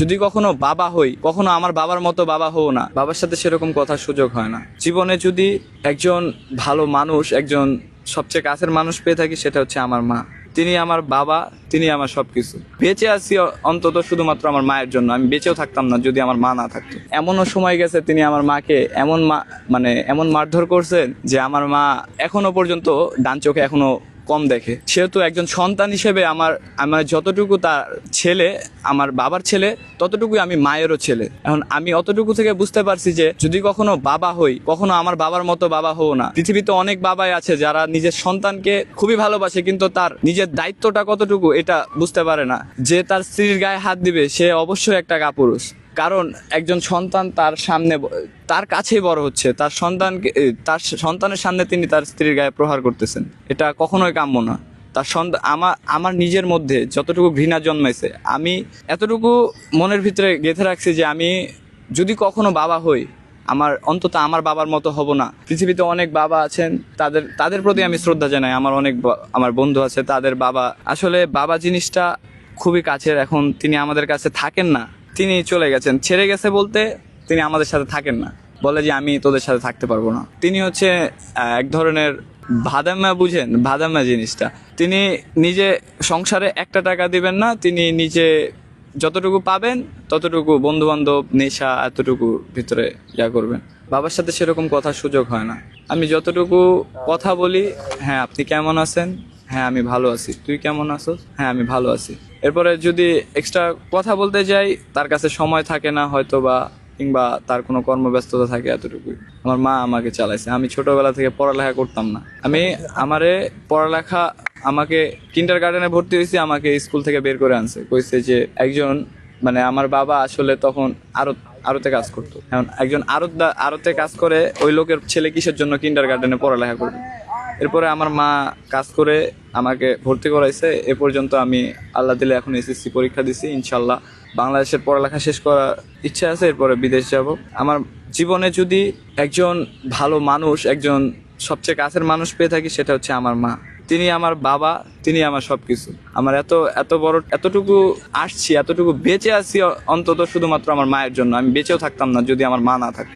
যদি কখনো বাবা হই, কখনো আমার বাবার মতো বাবা হও না, বাবার সাথে সেরকম কথার সুযোগ হয় না। জীবনে যদি একজন ভালো মানুষ, একজন সবচেয়ে কাছের মানুষ পেয়ে থাকি, সেটা হচ্ছে আমার মা। তিনি আমার বাবা, তিনি আমার সবকিছু। বেঁচে আছি অন্তত শুধুমাত্র আমার মায়ের জন্য। আমি বেঁচেও থাকতাম না যদি আমার মা না থাকতো। এমনও সময় গেছে তিনি আমার মাকে এমন মারধর করছেন যে আমার মা এখনো পর্যন্ত ডান চোখে এখনো কম দেখে। সেহেতু একজন সন্তান হিসেবে আমার যতটুকু তার ছেলে, আমার বাবার ছেলে, ততটুকুই আমি মায়েরও ছেলে। এখন আমি অতটুকু থেকে বুঝতে পারছি যে যদি কখনো বাবা হই, কখনো আমার বাবার মতো বাবা হও না। পৃথিবীতে অনেক বাবাই আছে যারা নিজের সন্তানকে খুবই ভালোবাসে, কিন্তু তার নিজের দায়িত্বটা কতটুকু এটা বুঝতে পারে না। যে তার স্ত্রীর গায়ে হাত দিবে, সে অবশ্যই একটা কাপুরুষ। কারণ একজন সন্তান তার কাছেই বড় হচ্ছে, তার সন্তানের সামনে তিনি তার স্ত্রীর গায়ে প্রহার করতেছেন। এটা কখনোই কাম্য না। তার সন্তান আমার নিজের মধ্যে যতটুকু ঘৃণা জন্মাইছে, আমি এতটুকু মনের ভিতরে গেঁথে রাখছি যে আমি যদি কখনো বাবা হই, অন্তত আমার বাবার মতো হব না। পৃথিবীতে অনেক বাবা আছেন, তাদের প্রতি আমি শ্রদ্ধা জানাই। আমার বন্ধু আছে, তাদের বাবা, আসলে বাবা জিনিসটা খুবই কাছের। এখন তিনি আমাদের কাছে থাকেন না, তিনি চলে গেছেন। ছেড়ে গেছে বলতে তিনি আমাদের সাথে থাকেন না, বলে যে আমি তোদের সাথে থাকতে পারবো না। তিনি হচ্ছে এক ধরনের ভাদাইম্মা, বুঝেন ভাদাইম্মা জিনিসটা। তিনি নিজে সংসারে একটা টাকা দিবেন না, তিনি নিজে যতটুকু পাবেন ততটুকু বন্ধু বান্ধব, নেশা, এতটুকু ভিতরে করবেন। বাবার সাথে সেরকম কথার সুযোগ হয় না। আমি যতটুকু কথা বলি, হ্যাঁ আপনি কেমন আছেন, হ্যাঁ আমি ভালো আছি, তুই কেমন আছিস, হ্যাঁ আমি ভালো আছি। এরপরে যদি এক্সট্রা কথা বলতে যাই, তার কাছে সময় থাকে না হয়তো, কিংবা তার কোনো কর্মব্যস্ততা থাকে, এতটুকুই। আমার মা আমাকে চালাইছে। আমি ছোটবেলা থেকে পড়ালেখা করতাম না। আমাকে কিন্ডারগার্টেনে ভর্তি হয়েছি, আমাকে স্কুল থেকে বের করে আনছে, কইছে যে একজন আমার বাবা আসলে তখন আড়তে কাজ করতো। এখন একজন আড়তে কাজ করে, ওই লোকের ছেলে কিসের জন্য কিন্ডারগার্টেনে পড়ালেখা করবে। এরপরে আমার মা কাজ করে আমাকে ভর্তি করাইছে। এ পর্যন্ত আমি আল্লাহ দিলে এখন এসএসসি পরীক্ষা দিছি। ইনশাল্লাহ বাংলাদেশের পড়ালেখা শেষ করার ইচ্ছা আছে, এরপরে বিদেশ যাব। আমার জীবনে যদি একজন ভালো মানুষ, একজন সবচেয়ে কাছের মানুষ পেয়ে থাকি, সেটা হচ্ছে আমার মা। তিনি আমার বাবা, তিনি আমার সবকিছু। আমার এতটুকু আসছি, এতটুকু বেঁচে আছি অন্তত শুধুমাত্র আমার মায়ের জন্য। আমি বেঁচেও থাকতাম না যদি আমার মা না থাকতো।